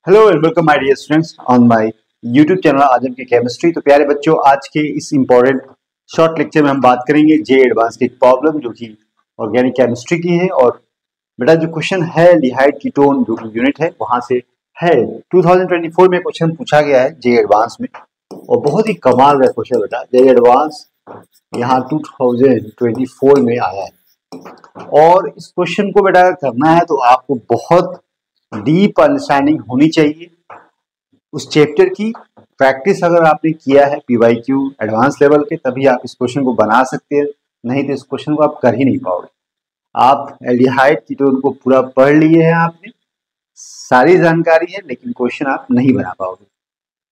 Hello and welcome my dear students on my YouTube channel Azam की chemistry. तो प्यारे बच्चों, आज के इस इम्पोर्टेंट शॉर्ट लेक्चर में हम बात करेंगे जे एडवांस की एक प्रॉब्लम जो कि ऑर्गेनिक केमिस्ट्री की है। और बेटा जो क्वेश्चन है एल्डिहाइड कीटोन जो कि यूनिट है वहां से है। 2024 में क्वेश्चन पूछा गया है जे एडवांस में और बहुत ही कमाल का क्वेश्चन बेटा। जे एडवांस यहाँ 2024 में आया है और इस क्वेश्चन को बेटा करना है तो आपको बहुत डीप अंडरस्टैंडिंग होनी चाहिए उस चैप्टर की। प्रैक्टिस अगर आपने किया है पीवाईक्यू एडवांस लेवल के तभी आप इस क्वेश्चन को बना सकते हैं, नहीं तो इस क्वेश्चन को आप कर ही नहीं पाओगे। आप एल्डिहाइड कीटोन को पूरा पढ़ लिए हैं, आपने सारी जानकारी है, लेकिन क्वेश्चन आप नहीं बना पाओगे।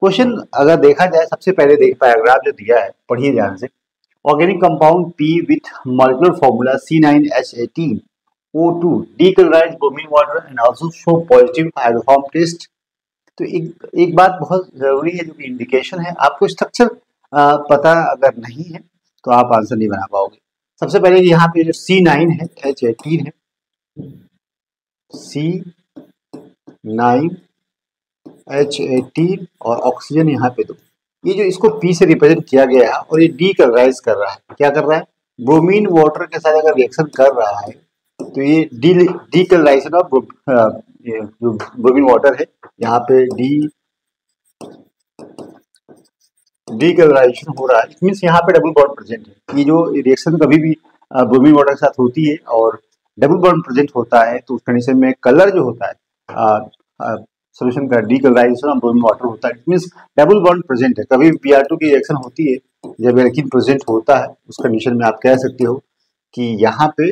क्वेश्चन अगर देखा जाए, सबसे पहले पैराग्राफ जो दिया है पढ़िए ध्यान से। Organic compound P with molecular formula C9H18O2 decolorize bromine water and also show positive hydroform test। तो एक बात बहुत जरूरी है जो कि इंडिकेशन है, आपको स्ट्रक्चर पता अगर नहीं है तो आप आंसर नहीं बना पाओगे। सबसे पहले यहाँ पे जो C9 है, H18 है, C9H18 और ऑक्सीजन यहाँ पे दो। ये जो इसको P से रिप्रेजेंट किया गया है और ये डीकलराइज कर रहा है, क्या कर रहा है, ब्रोमीन वाटर के साथ अगर रिएक्शन कर रहा है तो ये डीकलराइजेशन ऑफ जो ब्रोमीन वाटर है यहाँ पे डीकलराइजेशन हो रहा है। इट मीन्स यहाँ पे डबल बॉन्ड प्रेजेंट है। ये जो रिएक्शन कभी भी ब्रोमीन वाटर के साथ होती है और डबल बॉन्ड प्रेजेंट होता है तो उस कंडीशन में कलर जो होता है सोल्यूशन का डीकलराइजेशन ऑफ ब्रोमीन वाटर होता है। It means double bond present है। कभी भी Br2 की रिएक्शन होती है, जब एल्कीन प्रेजेंट होता है उस कंडीशन में आप कह सकते हो कि यहाँ पे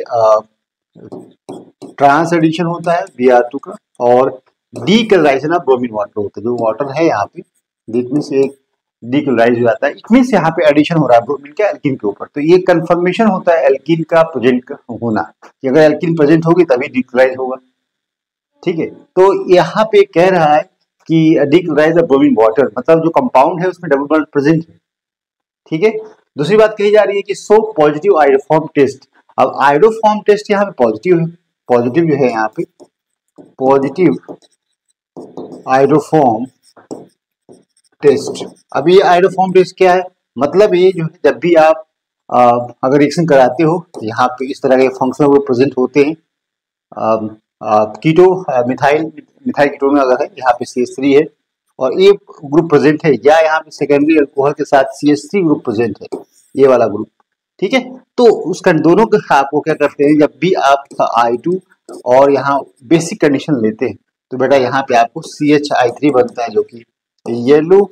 ट्रांस एडिशन होता है Br2 का और डीकलराइजेशन ऑफ ब्रोमीन वाटर होता है। जो वाटर है यहाँ पे इट मीन्स एक डीकलराइज हो जाता है। इट मीन्स यहाँ पे एडिशन हो रहा है ब्रोमीन का एल्कीन के ऊपर। तो ये कंफर्मेशन होता है एल्कीन का प्रेजेंट होना, कि अगर एल्कीन प्रेजेंट होगी तभी डीकलराइज होगा। ठीक है, तो यहाँ पे कह रहा है कि डीकलराइज द ब्रोमीन वाटर, मतलब जो कंपाउंड है उसमें डबल बॉन्ड प्रेजेंट है। ठीक है, दूसरी बात कही जा रही है कि सो पॉजिटिव आयोडोफॉर्म टेस्ट। अब आयोडोफॉर्म टेस्ट यहाँ पे पॉजिटिव है, पॉजिटिव जो है यहाँ पे पॉजिटिव आयोडोफॉर्म टेस्ट। अब ये आयोडोफॉर्म टेस्ट क्या है, मतलब ये जो है जब भी आप अगर रिएक्शन कराते हो तो यहाँ पे इस तरह के फंक्शनल ग्रुप प्रेजेंट होते हैं। कीटो मिथाइल कीटोन अगर है यहाँ पे CH3 है और ये ग्रुप प्रेजेंट है, या यहाँ पे सेकेंडरी अल्कोहल के साथ CH3 ग्रुप प्रेजेंट है, ये वाला ग्रुप। ठीक है, तो उसका दोनों का आपको क्या करते हैं, जब भी आप I2 और यहाँ बेसिक कंडीशन लेते हैं तो बेटा यहाँ पे आपको CHI3 बनता है, जो कि येलो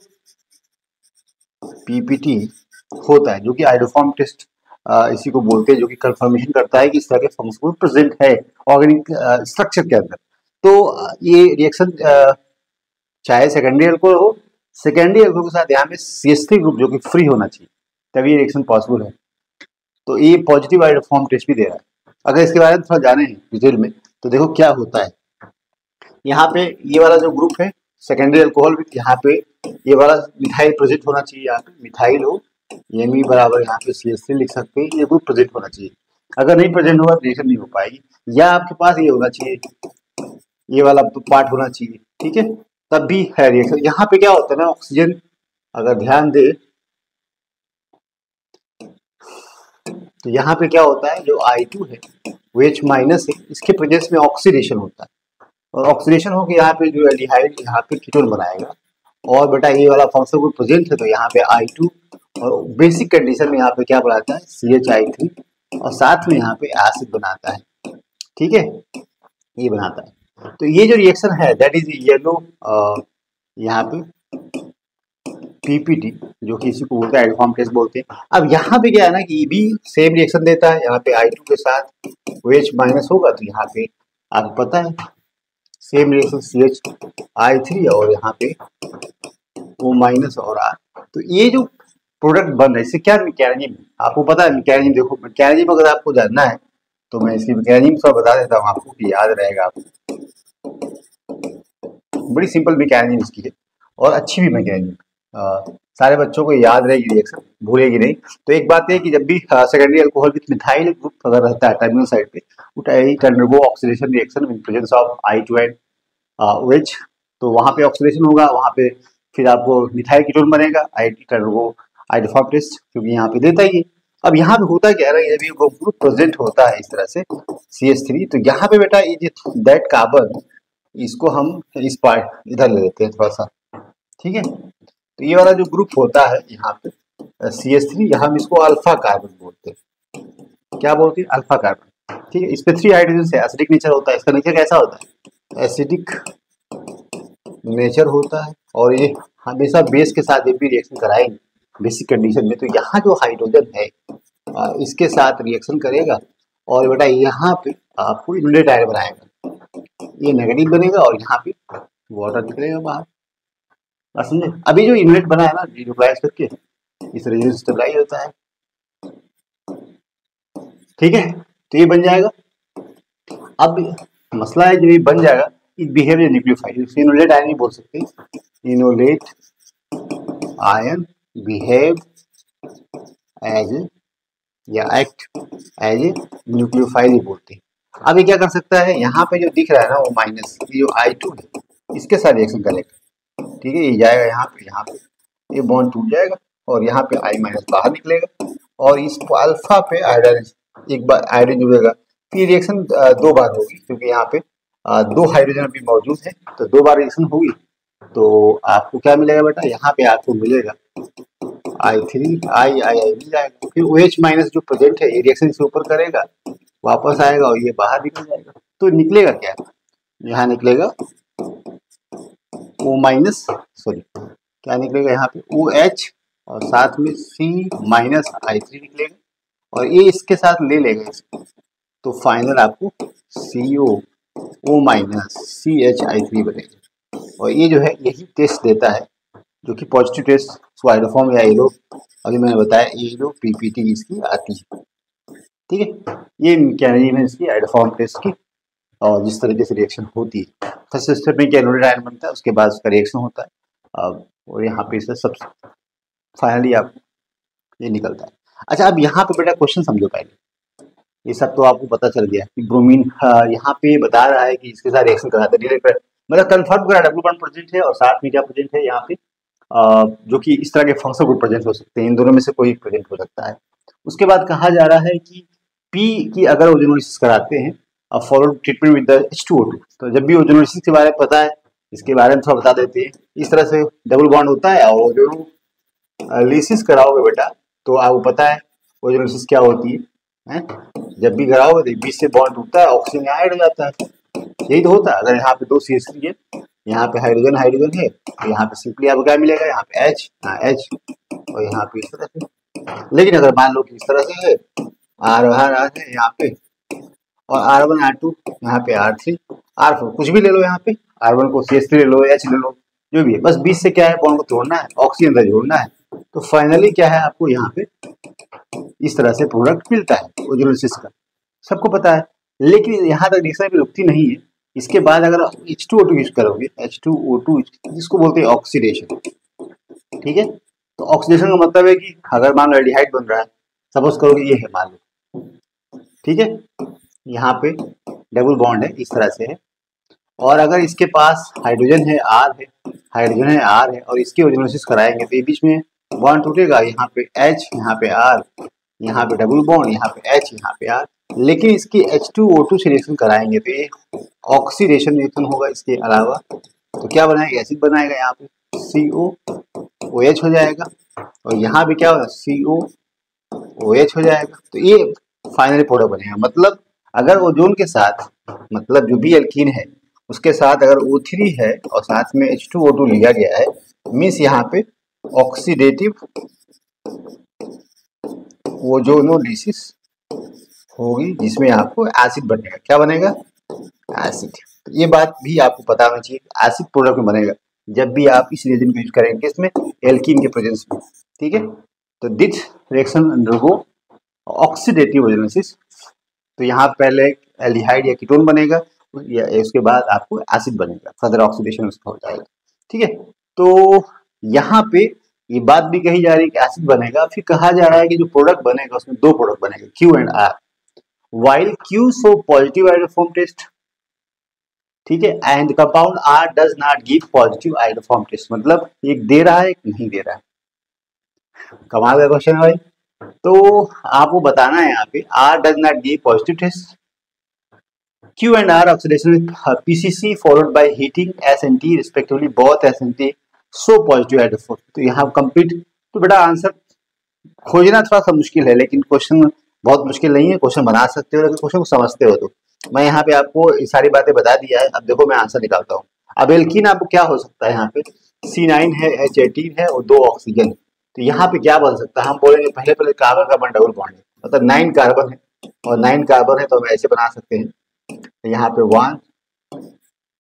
PPT होता है, जो कि आयोडोफॉर्म टेस्ट इसी को बोलते हैं, जो कि कंफर्मेशन करता है कि इस तरह के फंक्शन प्रेजेंट है ऑर्गेनिक स्ट्रक्चर के अंदर। तो ये रिएक्शन चाहे सेकेंडरी अल्कोहल हो, सेकेंडरी अल्कोहल के साथ यहाँ पे CH3 ग्रुप जो कि फ्री होना चाहिए, तभी ये रिएक्शन पॉसिबल है। तो ये पॉजिटिव आयोडोफॉर्म टेस्ट भी दे रहा है। अगर इसके बारे में थोड़ा जाने डिटेल में तो देखो क्या होता है। यहाँ पे ये वाला जो ग्रुप है सेकेंडरी अल्कोहल विथ, यहाँ पे ये वाला मिथाइल प्रेजेंट होना चाहिए। यहाँ पे मिथाइल हो, Me बराबर यहाँ पे CH3 लिख सकते हैं, ये ग्रुप प्रेजेंट होना चाहिए। अगर नहीं प्रेजेंट होगा रिएक्शन नहीं हो पाएगी, या आपके पास ये होना चाहिए, ये वाला पार्ट होना चाहिए। ठीक है, तब भी है रिएक्शन। यहाँ पे क्या होता है ना, ऑक्सीजन अगर ध्यान दे तो यहाँ पे क्या होता है, जो I2 है OH माइनस है, इसके प्रेजेंस में ऑक्सीडेशन होता है और ऑक्सीडेशन होकर यहाँ पे जो एल्डिहाइड यहाँ पे कीटोन बनाएगा। और बेटा ये वाला फंक्शन ग्रुप प्रेजेंट है तो यहाँ पे I2 और बेसिक कंडीशन में यहाँ पे क्या बनाता है CHI3 और साथ में यहाँ पे एसिड बनाता है। ठीक है, ये बनाता है। तो ये जो रिएक्शन है दैट इज येलो यहाँ पे PPT, जो कि इसी को बोलते हैं आयोडोफॉर्म टेस्ट बोलते हैं। अब यहाँ पे क्या है ना कि ये भी सेम रिएक्शन देता है, यहाँ पे I2 के साथ OH माइनस होगा तो यहाँ पे आपको पता है सेम रिएक्शन CHI3 और यहाँ पे O माइनस और R। तो ये जो प्रोडक्ट बन रहा है इससे क्या मैकेनिज्म आपको पता है। मैकेनिज्म देखो, मैकेनिज्म अगर आपको जानना है तो मैं इसकी मैकेनिज्म थोड़ा बता देता हूँ आपको कि याद रहेगा आपको। बड़ी सिंपल मैकेनिज्म इसकी है और अच्छी भी मैकेनिज्म, सारे बच्चों को याद रहेगी, रिएक्शन भूलेगी नहीं। तो एक बात है कि जब भी secondary alcohol with methyl group अगर रहता है टर्मिनल साइड पे, it undergo oxidation reaction in presence of I2 and OH। तो वहां पे ऑक्सीडेशन होगा, वहां पे फिर आपको मिथाइल कीटोन बनेगा, आइडोफॉर्म टेस्ट क्योंकि यहाँ पे देता ही है। अब यहाँ पे होता क्या है, यदि वो ग्रुप प्रेजेंट होता है इस तरह से CH3, तो यहाँ पे बेटा ये दैट कार्बन, इसको हम इस पार्ट इधर ले लेते हैं थोड़ा सा, ठीक है। तो ये वाला जो ग्रुप होता है यहाँ पे CH3, हम इसको अल्फा कार्बन बोलते हैं। क्या बोलते हैं? अल्फा कार्बन, ठीक है। इस पे 3 हाइड्रोजन से एसिडिक नेचर होता है। इसका नेचर कैसा होता है? एसिडिक नेचर होता है, और ये हमेशा बेस के साथ जब भी रिएक्शन कराएंगे बेसिक कंडीशन में, तो यहाँ जो हाइड्रोजन है इसके साथ रिएक्शन करेगा, और बेटा यहाँ पे आपको इनलेट आयन बनाएगा, ये नेगेटिव बनेगा और यहाँ पे वाटर निकलेगा बाहर। बात समझे? अभी जो इनलेट बना है ना न्यूक्लियस करके, इस रेजोनेंस स्टेबलाइज होता है, ठीक है। तो ये बन जाएगा। अब मसला है जब ये बन जाएगा, it behave as nucleophile, enolate ion नहीं बोल सकते, इनोलेट आयन बिहेव एज या एक्ट एज ए न्यूक्लियोफाइल ही बोलते हैं। अब ये क्या कर सकता है, यहाँ पे जो दिख रहा है ना वो माइनस, ये जो I2 है इसके साथ रिएक्शन करेगा, ठीक है। ये जाएगा यहाँ पे ये बॉन्ड टूट जाएगा, और यहाँ पे I- बाहर निकलेगा, और इस अल्फा पे आयोडीन, एक बार आयोडीन जुड़ेगा, फिर रिएक्शन 2 बार होगी, क्योंकि यहाँ पे 2 हाइड्रोजन अभी मौजूद है, तो 2 बार रिएक्शन होगी। तो आपको क्या मिलेगा बेटा, यहाँ पे आपको मिलेगा I3 I मिल जाएगा, फिर OH माइनस जो प्रेजेंट है ये रिएक्शन से ऊपर करेगा, वापस आएगा और ये बाहर निकल जाएगा। तो निकलेगा क्या, यहाँ निकलेगा O माइनस, सॉरी क्या निकलेगा यहाँ पे OH, और साथ में C माइनस I3 निकलेगा, और ये इसके साथ ले लेगा इसको, तो फाइनल आपको CO O माइनस CHI3 बनेगा। और ये जो है यही टेस्ट देता है, जो कि पॉजिटिव टेस्ट स्वाइडोफॉर्म या एलो, अभी मैंने बताया एलो PPT इसकी आती है, ठीक है। ये मैकेनिज्म है इसकी आइडोफॉर्म टेस्ट की, और जिस तरीके से रिएक्शन होती है। फर्स्ट स्टेप में एनोडेड आयन बनता है, उसके बाद उसका रिएक्शन होता है, और यहाँ पे इसका सब फाइनली आप ये निकलता है। अच्छा, अब यहाँ पे बेटा क्वेश्चन समझो पहले, ये सब तो आपको पता चल गया कि ब्रोमीन यहाँ पे बता रहा है कि इसके साथ रिएक्शन कराता है, मतलब कंफर्म करा डब्ल्यू बॉन्ड प्रेजेंट है, और साथ में क्या प्रेजेंट है यहाँ पे जो कि इस तरह के फंक्शनल ग्रुप प्रेजेंट हो सकते हैं, इन दोनों में से कोई प्रेजेंट हो सकता है। उसके बाद कहा जा रहा है कि पी की अगर ओजोनोलिसिस कराते हैं followed treatment with the H2O2, तो जब भी ओजोनोलिसिस के बारे में पता है, इसके बारे में थोड़ा बता देते हैं। इस तरह से डबल बॉन्ड होता है, और ओजोनोलिसिस कराओगे बेटा तो आपको पता है ओजोनोलिसिस क्या होती है? जब भी कराओगे तो बीच से बॉन्ड टूटता है, ऑक्सीजन यहाँ ऐड हो जाता है, यही तो होता है। अगर यहाँ पे 2 CH3 है, यहाँ पे हाइड्रोजन हाइड्रोजन है, तो यहाँ पे सिंपली आपको क्या मिलेगा, यहाँ पे H, यहाँ H, और यहाँ पे इस तरह से। लेकिन अगर मान लो कि इस तरह से है, R है यहाँ पे, और R1 R2 यहाँ पे R3 R4, कुछ भी ले लो, यहाँ पे R1 को CH3 ले लो, H ले लो, जो भी है, बस बीच से क्या है बॉन्ड को तोड़ना है, ऑक्सीजन से जोड़ना है। तो फाइनली क्या है, आपको यहाँ पे इस तरह से प्रोडक्ट मिलता है ओजोनोलिसिस का, सबको पता है। लेकिन यहाँ तक रिएक्शन भी रुकती नहीं है, इसके बाद अगर H2O2 यूज करोगे, H2O2 जिसको बोलते हैं ऑक्सीडेशन, ठीक है। तो ऑक्सीडेशन का मतलब है कि अगर मान लो एल्डिहाइड बन रहा है, सपोज करोगे ये है मान लो, ठीक है, यहाँ पे डबल बॉन्ड है इस तरह से है, और अगर इसके पास हाइड्रोजन है R है, हाइड्रोजन है R है, और इसकी ओजोनोलिसिस कराएंगे तो ये बीच में बॉन्ड टूटेगा, यहाँ पे H, यहाँ पे R, यहाँ पे डबल बॉन्ड, यहाँ पे H, यहाँ पे R। लेकिन इसकी H2O2 से रिएक्शन कराएंगे तो ये ऑक्सीडेशन रिएक्शन होगा इसके अलावा, तो क्या बनाएगा, एसिड बनाएगा, यहाँ पे COOH हो जाएगा, और यहाँ पे क्या होगा COOH हो जाएगा। तो ये फाइनली प्रोडक्ट बनेगा। मतलब अगर ओजोन के साथ, मतलब जो भी एल्कीन है उसके साथ अगर O3 है और साथ में H2O2 लिया गया है, मीन्स यहाँ पे ऑक्सीडेटिव ओजोनोलिसिस होगी, जिसमें आपको एसिड बनेगा। क्या बनेगा? एसिड। तो ये बात भी आपको पता होना चाहिए, एसिड प्रोडक्ट में बनेगा जब भी आप इस रिएजेंट को यूज करेंगे, इसमें एल्कीन के प्रेजेंस में, ठीक है। तो this reaction undergo oxidative ozonolysis. तो यहाँ पहले एल्डिहाइड या कीटोन बनेगा, या उसके बाद आपको एसिड बनेगा, फर्दर ऑक्सीडेशन उसका हो जाएगा, ठीक है। तो यहाँ पे ये बात भी कही जा रही है कि एसिड बनेगा, फिर कहा जा रहा है कि जो प्रोडक्ट बनेगा उसमें 2 प्रोडक्ट बनेगा, Q and R। While Q show positive iodoform test, ठीक है। And compound R does not give positive iodoform test, मतलब एक दे रहा है एक नहीं दे रहा है। कमाल का क्वेश्चन है भाई। तो आपको बताना है यहाँ पे R does not give positive test, Q and R oxidation with PCC followed by heating S and T respectively, both S and T show positive hydrophore। तो यहाँ कंप्लीट, तो बेटा आंसर खोजना थोड़ा सा मुश्किल है, लेकिन क्वेश्चन बहुत मुश्किल नहीं है, क्वेश्चन बना सकते हो अगर क्वेश्चन को समझते हो तो। मैं यहाँ पे आपको ये सारी बातें बता दिया है, अब देखो मैं आंसर निकालता हूँ। अब एल्कीन आपको क्या हो सकता है, यहाँ पे C9 है, H18 है और 2 ऑक्सीजन। तो यहाँ पे क्या बन सकता है, हम बोलेंगे पहले पहले कार्बन कार्बन डबल बॉन्ड है, मतलब 9 कार्बन है और 9 कार्बन है, तो हम ऐसे बना सकते हैं। तो यहाँ पे 1,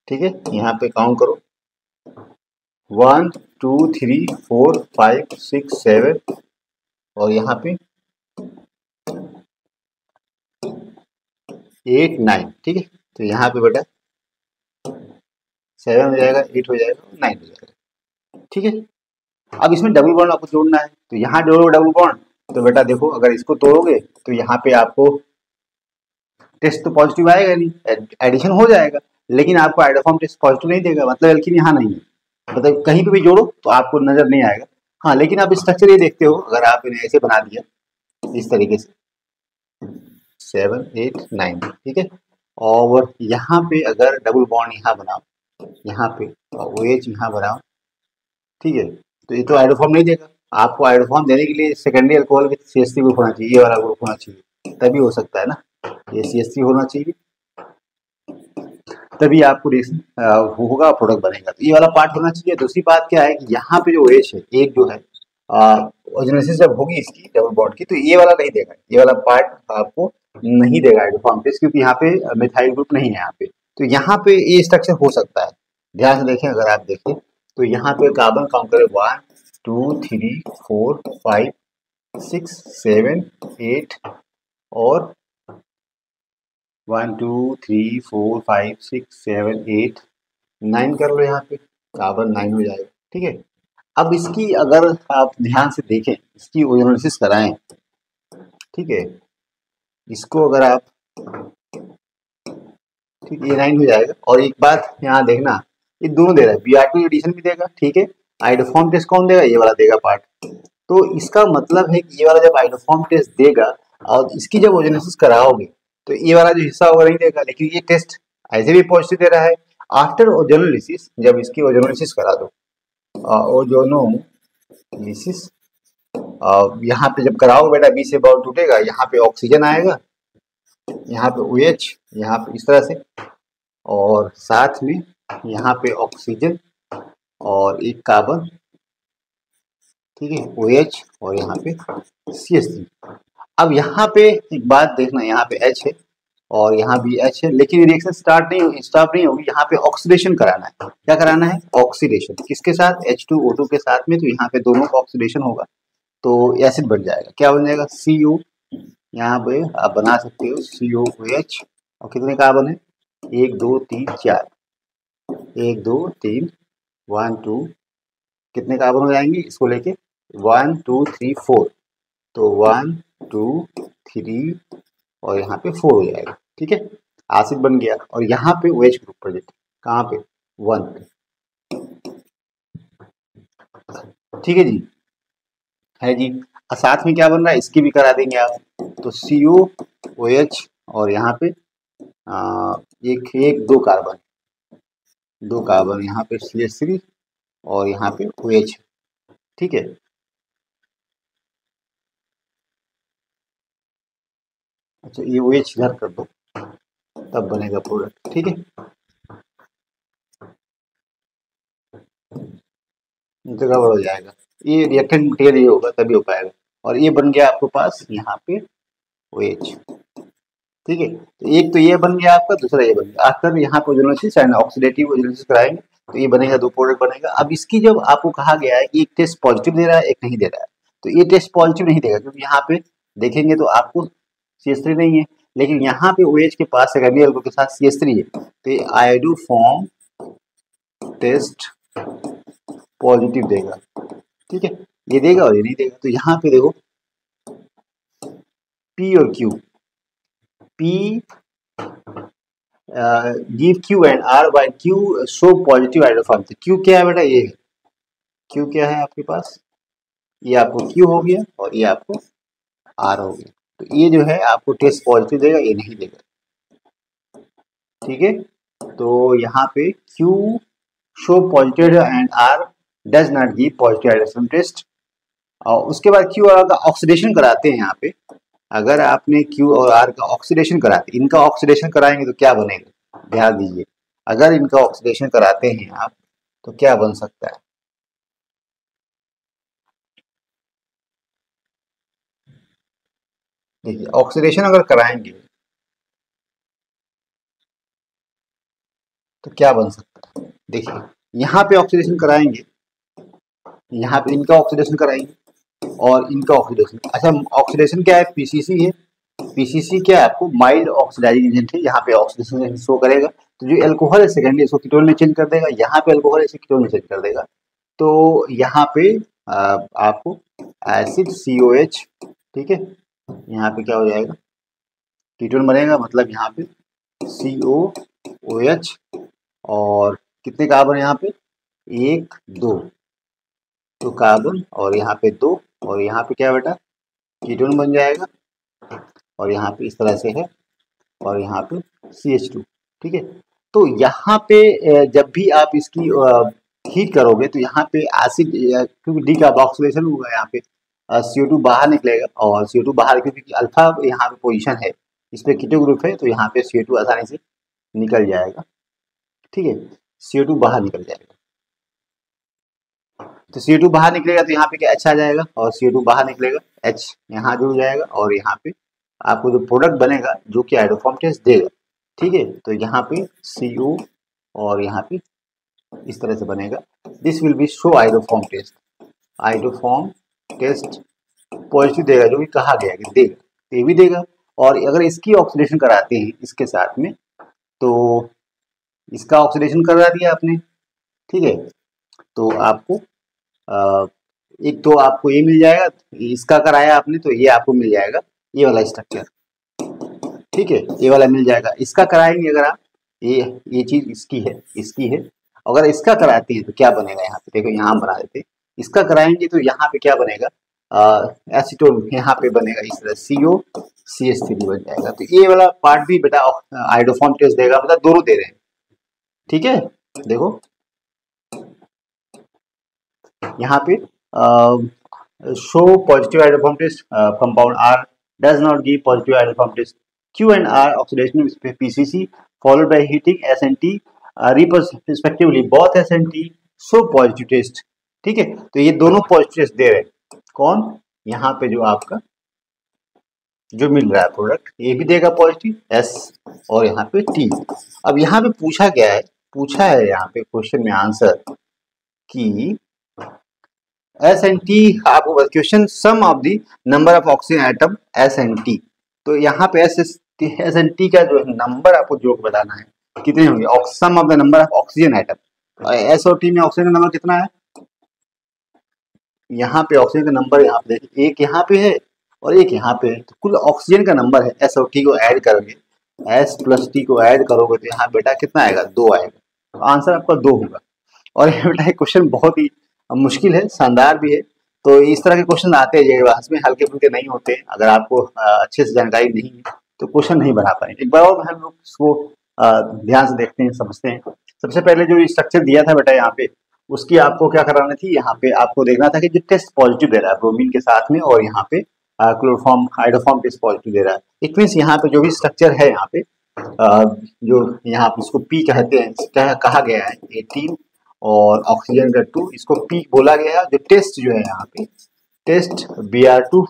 ठीक है, यहाँ पे काउंट करो 1 2 3 4 5 6 7 और यहाँ पे 8 9, ठीक है। तो यहाँ पे बेटा 7 हो जाएगा, 8 हो जाएगा, 9 हो जाएगा, ठीक है। अब इसमें डबल बॉन्ड आपको जोड़ना है, तो यहाँ जोड़ो डबल बॉन्ड। तो बेटा देखो अगर इसको तोड़ोगे तो यहाँ पे आपको टेस्ट तो पॉजिटिव आएगा नहीं, एडिशन हो जाएगा, लेकिन आपको आइडोफॉर्म टेस्ट पॉजिटिव नहीं देगा, मतलब एल्कीन यहाँ नहीं है, मतलब कहीं पे भी जोड़ो तो आपको नजर नहीं आएगा। हाँ, लेकिन आप स्ट्रक्चर ये देखते हो, अगर आप इन्हें ऐसे बना दिया इस तरीके से 7 8 9, ठीक है, और यहाँ पे अगर डबल बॉन्ड यहाँ बनाओ, यहाँ पे OH यहाँ बनाओ, ठीक है, तो ये तो आइडोफॉर्म नहीं देगा। आपको आइडोफॉर्म देने के लिए secondary alcohol with CH3 group होना चाहिए, ये वाला ग्रुप होना चाहिए, तभी हो सकता है ना, ये CH3 होना चाहिए, तभी आपको रिएक्शन होगा, प्रोडक्ट बनेगा। तो ये वाला पार्ट होना चाहिए। दूसरी बात क्या है कि यहाँ पे जो OH है, एक जो है ओजोनेसिस जब होगी इसकी डबल बॉन्ड की, तो ये वाला नहीं देगा, ये वाला पार्ट आपको नहीं देगा आइडोफॉर्म टेस्ट, क्योंकि यहाँ पे मिथाइल ग्रुप नहीं है यहाँ पे। तो यहाँ पे ये स्ट्रक्चर हो सकता है, ध्यान से देखें, अगर आप देखें तो यहाँ पे कार्बन काउंट करें 1 2 3 4 5 6 7 8 और 1 2 3 4 5 6 7 8 9 कर लो, यहाँ पे कार्बन 9 हो जाएगा, ठीक है। अब इसकी अगर आप ध्यान से देखें, इसकी ओजोनोलिसिस कराएं, ठीक है, इसको अगर आप, ठीक, ये 9 हो जाएगा। और एक बात यहाँ देखना, ये दोनों दे रहा है, Br2 एडिशन भी देगा, ठीक है, आइडोफॉर्म टेस्ट कौन देगा, ये वाला देगा पार्ट। तो इसका मतलब है कि ये वाला जब आइडोफॉर्म टेस्ट देगा और इसकी जब ओजोनोलिसिस कराओगे तो ये वाला जो हिस्सा होगा नहीं देगा, लेकिन ये टेस्ट ऐसे भी पॉजिटिव दे रहा है। आफ्टर ओजोनोलिसिस, जब इसकी ओजोनोलिसिस करा दो, ओजोनोलिसिस यहाँ पे जब कराओ बेटा, बी से बॉन्ड टूटेगा, यहाँ पे ऑक्सीजन आएगा, यहाँ पे OH, यहाँ पे इस तरह से, और साथ में यहाँ पे ऑक्सीजन और एक कार्बन, ठीक है, OH और यहाँ पे CH3। अब यहाँ पे एक बात देखना, यहाँ पे H है और यहाँ भी H है, लेकिन रिएक्शन स्टार्ट नहीं होगी, यहाँ पे ऑक्सीडेशन कराना है। क्या कराना है, ऑक्सीडेशन, किसके साथ, H2O2 के साथ में। तो यहाँ पे दोनों का ऑक्सीडेशन होगा तो एसिड बन जाएगा, क्या बन जाएगा, CO, यहाँ पे आप बना सकते हो COOH, और कितने कार्बन है, 1 2 3 4, 1 2 3 1 2, कितने कार्बन हो जाएंगे इसको लेके, 1 2 3 4, तो 1 2 3 और यहाँ पे 4 हो जाएगा, ठीक है, एसिड बन गया। और यहाँ पे OH ग्रुप प्रेजेंट, कहाँ पे, 1 पे, ठीक है जी, है जी। और साथ में क्या बन रहा है, इसकी भी करा देंगे आप, तो COOH और यहाँ पे एक एक 2 कार्बन यहाँ पे CH3 और यहाँ पे OH, ठीक है। अच्छा, ये OH इधर कर दो, तब बनेगा प्रोडक्ट, ठीक है, जगह हो जाएगा, ये रिएक्टेंट मटेरियल ये होगा तभी हो पाएगा। और ये बन गया आपके पास यहाँ पे OH, ठीक है। तो एक तो ये बन गया आपका, दूसरा ये बन गया। आफ्टर यहाँ पे ओजोनोलिसिस एंड ऑक्सीडेटिव ओजोनोलिसिस कराएंगे तो ये बनेगा, 2 प्रोडक्ट बनेगा। अब इसकी जब आपको कहा गया है कि एक टेस्ट पॉजिटिव दे रहा है एक नहीं दे रहा है, तो ये टेस्ट पॉजिटिव नहीं देगा, क्योंकि यहाँ पे देखेंगे तो आपको CH3 नहीं है, लेकिन यहाँ पे OH के पास सेकेंडरी अल्कोहल के साथ CH3 है, तो ये आयोडोफॉर्म टेस्ट पॉजिटिव देगा, ठीक है, ये देगा और ये नहीं देगा। तो यहाँ पे देखो P और Q, P give Q and R by Q show positive iodoform. Q क्या है बेटा, ये है क्यू, क्या है आपके पास, ये आपको क्यू हो गया और ये आपको आर हो गया। तो ये जो है आपको टेस्ट पॉजिटिव देगा, ये नहीं देगा, ठीक है। तो यहाँ पे Q show positive and R does not give positive iodoform test. और उसके बाद क्यू और आर का ऑक्सीडेशन कराते हैं यहाँ पे। अगर आपने क्यू और आर का ऑक्सीडेशन कराते, इनका ऑक्सीडेशन कराएंगे तो क्या बनेगा, ध्यान दीजिए। अगर इनका ऑक्सीडेशन कराते हैं आप तो क्या बन सकता है, देखिए ऑक्सीडेशन अगर कराएंगे तो क्या बन सकता है। देखिए यहाँ पे ऑक्सीडेशन कराएंगे, यहाँ पे इनका ऑक्सीडेशन कराएंगे और इनका ऑक्सीडेशन। अच्छा, ऑक्सीडेशन क्या है, पीसीसी है। पीसीसी क्या है, आपको माइल्ड ऑक्सीडाइजिंग एजेंट है, यहाँ पे ऑक्सीडेशन शो करेगा। तो जो अल्कोहल है सेकेंडली इसको कीटोन में चेंज कर देगा, यहाँ पे अल्कोहल है इसे कीटोन में चेंज कर देगा। तो यहाँ पे आपको एसिड COH, ठीक है, यहाँ पे क्या हो जाएगा, कीटोन बनेगा, मतलब यहाँ पे COOH और कितने कार्बन यहाँ पे, 1 2, तो कार्बन और यहाँ पे 2 और यहाँ पे क्या बेटा, कीटोन बन जाएगा और यहाँ पे इस तरह से है और यहाँ पे CH2, ठीक है। तो यहाँ पे जब भी आप इसकी हीट करोगे तो यहाँ पे एसिड, क्योंकि डी का ऑक्सीडेशन हुआ है यहाँ पे, CO2 बाहर निकलेगा और CO2 बाहर, क्योंकि अल्फा यहाँ पे पोजीशन है, इस पे कीटो ग्रुप है, तो यहाँ पे CO2 आसानी से निकल जाएगा, ठीक है, CO2 बाहर निकल जाएगा। तो CO2 बाहर निकलेगा तो यहाँ पे क्या H आ जाएगा और CO2 बाहर निकलेगा, H यहाँ जुड़ जाएगा और यहाँ पे आपको जो प्रोडक्ट बनेगा जो कि हाइड्रोफॉर्म टेस्ट देगा, ठीक है। तो यहाँ पे CO और यहाँ पे इस तरह से बनेगा, this will be show iodoform test. Iodoform test positive देगा, जो कि कहा गया कि देगा, तो ये भी देगा। और अगर इसकी ऑक्सीडेशन कराते हैं इसके साथ में, तो इसका ऑक्सीडेशन करा दिया आपने, ठीक है, तो आपको एक तो आपको ये मिल जाएगा, इसका कराया आपने तो ये आपको मिल जाएगा, ये वाला स्ट्रक्चर, ठीक है, ये वाला मिल जाएगा। इसका कराएंगे अगर आप, ये चीज इसकी है, इसकी है, अगर इसका कराते हैं तो क्या बनेगा, यहाँ पे देखो, यहाँ बना देते हैं, इसका कराएंगे तो यहाँ पे क्या बनेगा, एसीटोन यहाँ पे बनेगा, इस तरह COCH3 बन जाएगा। तो ये वाला पार्ट भी बेटा हाइड्रोफॉर्म टेस्ट देगा, मतलब दोनों दे रहे हैं, ठीक है। देखो यहाँ पे show positive hydroform test, compound R does not give positive hydroform test. Q and R oxidation PCC followed by heating SNT respectively, both SNT show positive test, ठीक है। तो ये दोनों पॉजिटिव टेस्ट दे रहे हैं, कौन, यहाँ पे जो आपका जो मिल रहा है प्रोडक्ट, ये भी देगा पॉजिटिव S और यहाँ पे T। अब यहाँ पे पूछा गया है, पूछा है यहाँ पे क्वेश्चन में आंसर कि S and T, आपको question sum of the number of oxygen atom S and T। तो यहाँ पे S and T का जो नंबर आपको जो बताना है कितने होंगे, sum of the number of oxygen atom. S और T में ऑक्सीजन का नंबर कितना है, यहाँ पे ऑक्सीजन का नंबर यहाँ पे देखिए, एक यहाँ पे है और एक यहाँ पे है, तो कुल ऑक्सीजन का नंबर है। S और T को ऐड करोगे, S प्लस T को ऐड करोगे तो यहाँ बेटा कितना आएगा, 2 आएगा, तो आंसर आपका 2 होगा। और ये बेटा क्वेश्चन बहुत ही मुश्किल है, शानदार भी है। तो इस तरह के क्वेश्चन आते हैं जेईई में, हल्के फुल्के नहीं होते। अगर आपको अच्छे से जानकारी नहीं है तो क्वेश्चन नहीं बना पाएंगे। एक बार और हम लोग इसको ध्यान से देखते हैं, समझते हैं। सबसे पहले जो स्ट्रक्चर दिया था बेटा यहाँ पे, उसकी आपको क्या कराना थी, यहाँ पे आपको देखना था कि जो टेस्ट पॉजिटिव दे रहा है ब्रोमीन के साथ में, और यहाँ पे क्लोरोफॉर्म हाइड्रोफॉर्म टेस्ट पॉजिटिव दे रहा है। इट मीन्स यहाँ पे जो भी स्ट्रक्चर है यहाँ पे, जो यहाँ पे इसको पी कहते हैं, कहा गया है 18 और ऑक्सीजन का 2, इसको पी बोला गया है। जो टेस्ट जो है यहाँ पे, टेस्ट Br2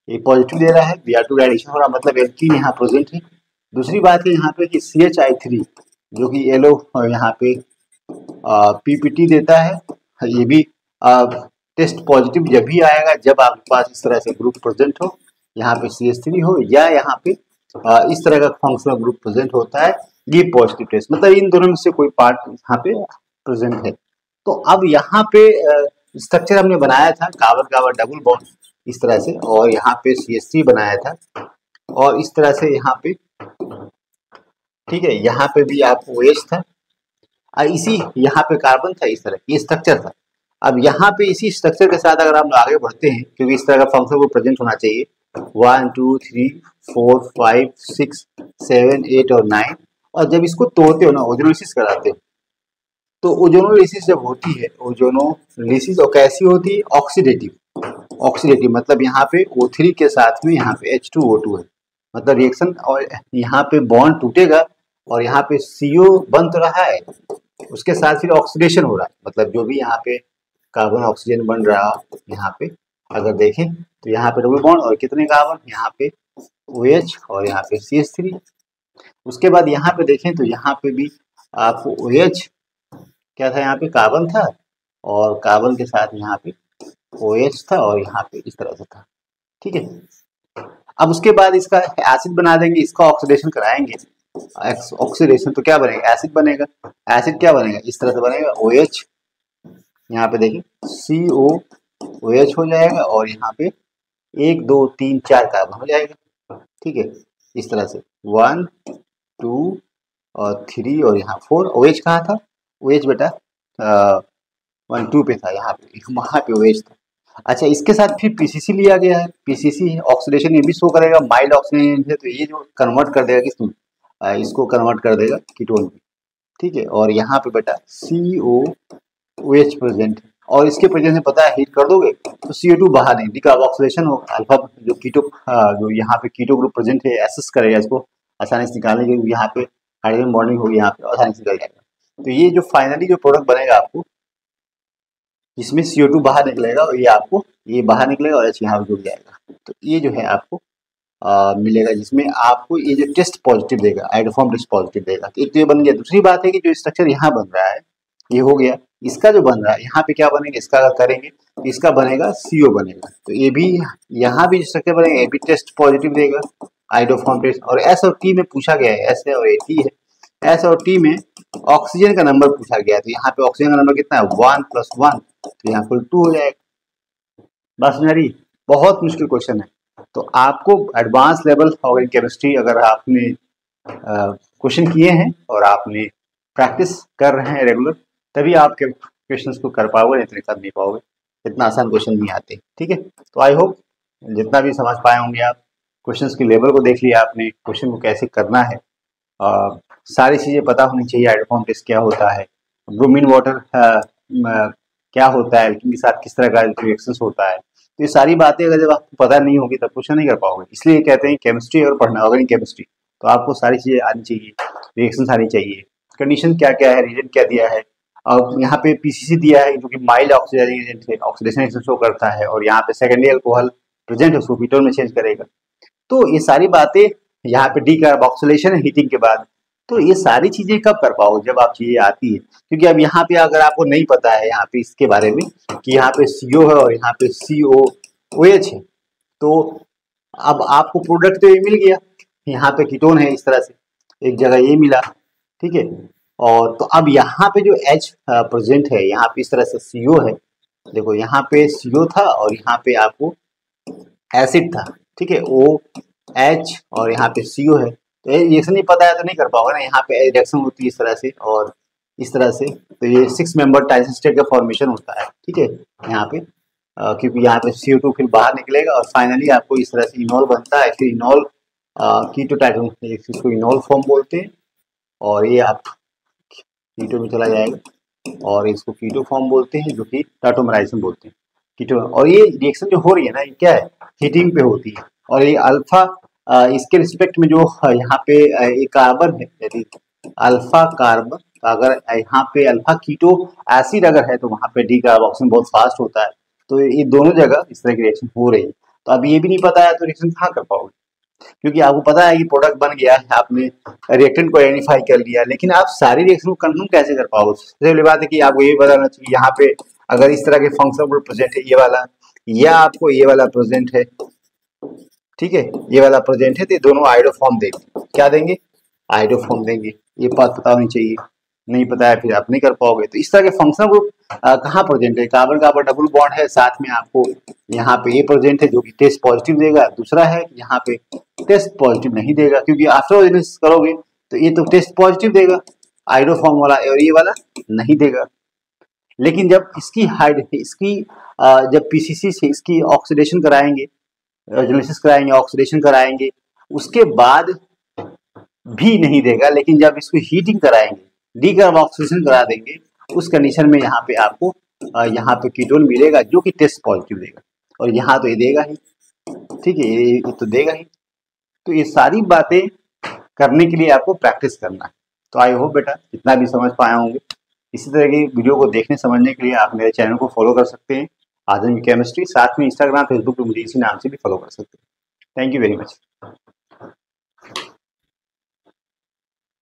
ये पॉजिटिव दे रहा है, Br2 का एडिशन हो रहा है, मतलब एल्कीन यहाँ प्रेजेंट है। दूसरी बात है यहाँ पे कि CHI3 जो कि येलो यहाँ पे PPT देता है, ये भी टेस्ट पॉजिटिव जब भी आएगा जब आपके पास इस तरह से ग्रुप प्रेजेंट हो, यहाँ पे CH3 हो या यहाँ पे इस तरह का फंक्शनल ग्रुप प्रेजेंट होता है, ये पॉजिटिव टेस्ट, मतलब इन दोनों में से कोई पार्ट यहाँ पे प्रेजेंट है। तो अब यहाँ पे स्ट्रक्चर हमने बनाया था कार्बन कार्बन डबल बॉन्ड इस तरह से, और यहाँ पे CH3 बनाया था, और इस तरह से यहाँ पे ठीक है, यहाँ पे भी आपको OH था, इसी यहाँ पे कार्बन था, इस तरह ये स्ट्रक्चर था। अब यहाँ पे इसी स्ट्रक्चर के साथ अगर हम आगे बढ़ते हैं, क्योंकि इस तरह का फंक्शन को प्रेजेंट होना चाहिए 1 2 3 4 5 6 7 8 और 9, और जब इसको तोड़ते हो ना, ओजोनोलिसिस कराते हो, तो ओजोनोलिसिस जब होती है, ओजोनोलिसिस और कैसी होती है, ऑक्सीडेटिव। ऑक्सीडेटिव मतलब यहाँ पे O3 के साथ में यहाँ पे H2O2 है, मतलब रिएक्शन, और यहाँ पे बॉन्ड टूटेगा और यहाँ पे CO बन तो रहा है, उसके साथ फिर ऑक्सीडेशन हो रहा है, मतलब जो भी यहाँ पे कार्बन ऑक्सीजन बन रहा है, यहाँ पे अगर देखें तो यहाँ पे डबल बॉन्ड और कितने कार्बन, यहाँ पे OH और यहाँ पे CH3। उसके बाद यहाँ पे देखें तो यहाँ पे भी आपको OH क्या था, यहाँ पे कार्बन था, और कार्बन के साथ यहाँ पे OH था, और यहाँ पे इस तरह से था। ठीक है, अब उसके बाद इसका एसिड बना देंगे, इसका ऑक्सीडेशन कराएंगे। ऑक्सीडेशन तो क्या बनेगा, एसिड बनेगा। एसिड क्या बनेगा, इस तरह से बनेगा, OH, यहाँ पे देखिए COOH हो जाएगा, और यहाँ पे 1 2 3 4 कार्बन हो जाएगा। ठीक है, इस तरह से 1 2 और 3 और यहाँ 4। OH कहाँ था, OH बेटा 1 2 पे था, यहाँ पे वहाँ पे OH था। अच्छा, इसके साथ फिर PCC लिया गया है, PCC ऑक्सीडेशन ये भी शो करेगा, माइल्ड ऑक्सीडेशन है, तो ये जो कन्वर्ट कर देगा किसमें, इसको कन्वर्ट कर देगा कीटोन में। ठीक है, और यहाँ पे बेटा COOH प्रेजेंट है, और इसके प्रेजेंस में पता है हीट कर दोगे तो CO2 बाहर नहीं, डिकार्बोक्सिलेशन हो, अल्फा जो जो यहाँ पे कीटो ग्रुप प्रेजेंट है एसेस करेगा इसको आसानी से निकालने के, यहाँ पे हाइड्रोजन बॉन्डिंग होगी, यहाँ पे आसानी से निकल जाएगा। तो ये जो फाइनली जो प्रोडक्ट बनेगा आपको, जिसमें CO2 बाहर निकलेगा, और ये आपको ये बाहर निकलेगा और H यहाँ पे जुड़ जाएगा, तो ये जो है आपको मिलेगा, जिसमें आपको ये जो टेस्ट पॉजिटिव देगा, आइडोफॉर्म टेस्ट पॉजिटिव देगा। तो एक तो ये बन गया। दूसरी बात है कि जो स्ट्रक्चर यहाँ बन रहा है ये हो गया, इसका जो बन रहा है यहाँ पे क्या बनेगा, इसका अगर करेंगे तो इसका बनेगा CO बनेगा, तो ये भी यहाँ भी स्ट्रक्चर बनेगा, ये भी टेस्ट पॉजिटिव देगा, आइडोफॉर्म टेस्ट। और S और T में पूछा गया है, S है और T है, S और T में ऑक्सीजन का नंबर पूछा गया है, तो यहाँ पे ऑक्सीजन का नंबर कितना है 1 + 1, तो यहाँ पर 2 हो जाएगा। बस मेरी बहुत मुश्किल क्वेश्चन है, तो आपको एडवांस लेवल ऑर्गेनिक केमिस्ट्री अगर आपने क्वेश्चन किए हैं और आपने प्रैक्टिस कर रहे हैं रेगुलर, तभी आपके क्वेश्चंस को कर पाओगे, नहीं तो कर नहीं पाओगे, इतना आसान क्वेश्चन नहीं आते। ठीक है, तो आई होप जितना भी समझ पाए होंगे आप, क्वेश्चंस की लेवल को देख लिया आपने, क्वेश्चन को कैसे करना है, सारी चीज़ें पता होनी चाहिए, आइडोफॉर्म टेस्ट क्या होता है, ब्रोमीन वाटर क्या होता है, इनके साथ किस तरह का रिएक्शंस होता है, तो ये सारी बातें अगर जब आपको पता नहीं होगी तब क्वेश्चन नहीं कर पाओगे। इसलिए कहते हैं केमिस्ट्री अगर पढ़ना ऑर्गेनिक केमिस्ट्री, तो आपको सारी चीज़ें आनी चाहिए, रिएक्शंस आनी चाहिए, कंडीशन क्या क्या है, रीजन क्या दिया है, और यहाँ पे PCC दिया है जो कि माइल्ड ऑक्सीडाइजिंग एजेंट है, ऑक्सीडेशन रिएक्शन शो करता है, और यहाँ पे सेकेंडरी अल्कोहल प्रेजेंट है, उसको कीटोन में चेंज करेगा। तो ये सारी बातें यहाँ पे डिकार्बोक्सिलेशन है हीटिंग के बाद, तो ये सारी चीजें कब कर पाओगे, जब आप चीजें आती है। क्योंकि अब यहाँ पे अगर आपको नहीं पता है यहाँ पे इसके बारे में कि यहाँ पे CO है और यहाँ पे COOH है, तो अब आपको प्रोडक्ट तो ये मिल गया, यहाँ पे कीटोन है, इस तरह से एक जगह ये मिला। ठीक है, और तो अब यहाँ पे जो H प्रेजेंट है, यहाँ पे इस तरह से CO है, देखो यहाँ पे CO था और यहाँ पे आपको एसिड था। ठीक है, OH और यहाँ पे CO है, तो ये रिएक्शन नहीं पता है तो नहीं कर पाओगे ना। यहाँ पे रिएक्शन होती है इस तरह से और इस तरह से, तो ये 6 मेंबर ट्रांजिस्टर का फॉर्मेशन होता है। ठीक है, यहाँ पे क्योंकि यहाँ पे CO2 फिर बाहर निकलेगा और फाइनली आपको इस तरह से इनॉल बनता है, फिर इनॉल कीटो टाइटोन, इसको इनॉल फॉर्म बोलते हैं, और ये आप कीटो में चला जाएगा और इसको कीटो फॉर्म बोलते हैं, जो कि टाटोमराइजेशन बोलते हैं कीटो। और ये रिएक्शन जो हो रही है ना, ये क्या है, हीटिंग पे होती है, और ये अल्फा इसके रिस्पेक्ट में जो यहाँ पे एक कार्बन है, यदि अल्फा कार्बन, अगर यहाँ पे अल्फा कीटो एसिड अगर है तो वहाँ पे डिकार्बोक्सिलेशन बहुत फास्ट होता है, तो ये दोनों जगह इस तरह की रिएक्शन हो रही है। तो अब ये भी नहीं पता है तो रिएक्शन कहाँ कर पाओगे, क्योंकि आपको पता है कि प्रोडक्ट बन गया है, आपने रिएक्टेंट को आइडेंटिफाई कर लिया, लेकिन आप सारी रिएक्शन को कंफर्म कैसे कर पाओगे। सबसे पहली बात है कि आपको ये बताना चाहिए यहाँ पे अगर इस तरह के फंक्शन ग्रुप प्रेजेंट है, ये वाला या आपको ये वाला प्रेजेंट है, ठीक है, ये वाला प्रेजेंट है, तो ये दोनों आइडोफॉर्म देंगे। क्या देंगे, आइडोफॉर्म देंगे। ये बात पता होनी चाहिए, नहीं पता है फिर आप नहीं कर पाओगे। तो इस तरह के फंक्शनल ग्रुप कहाँ प्रेजेंट है, कार्बन कार्बन डबल बॉन्ड है, साथ में आपको यहाँ पे ये प्रेजेंट है जो कि टेस्ट पॉजिटिव देगा। दूसरा है यहाँ पे टेस्ट पॉजिटिव नहीं देगा, क्योंकि आफ्टर करोगे तो ये तो टेस्ट पॉजिटिव देगा, आयोडोफॉर्म वाला, और ये वाला नहीं देगा। लेकिन जब इसकी जब पीसीसी से इसकी ऑक्सीडेशन कराएंगे, जेनेसिस कराएंगे, ऑक्सीडेशन कराएंगे, उसके बाद भी नहीं देगा। लेकिन जब इसको हीटिंग कराएंगे, डीकार्बोक्सिलेशन करा देंगे, उस कंडीशन में यहाँ पे आपको यहाँ पे कीटोन मिलेगा जो कि टेस्ट पॉजिटिव देगा। और यहाँ तो ये देगा ही, ठीक है, ये तो देगा ही। तो ये सारी बातें करने के लिए आपको प्रैक्टिस करना है। तो आई होप बेटा इतना भी समझ पाए होंगे। इसी तरह की वीडियो को देखने समझने के लिए आप मेरे चैनल को फॉलो कर सकते हैं, आजम की केमिस्ट्री। साथ में इंस्टाग्राम फेसबुक पे मुझे इसी नाम से भी फॉलो कर सकते हैं। Thank you very much.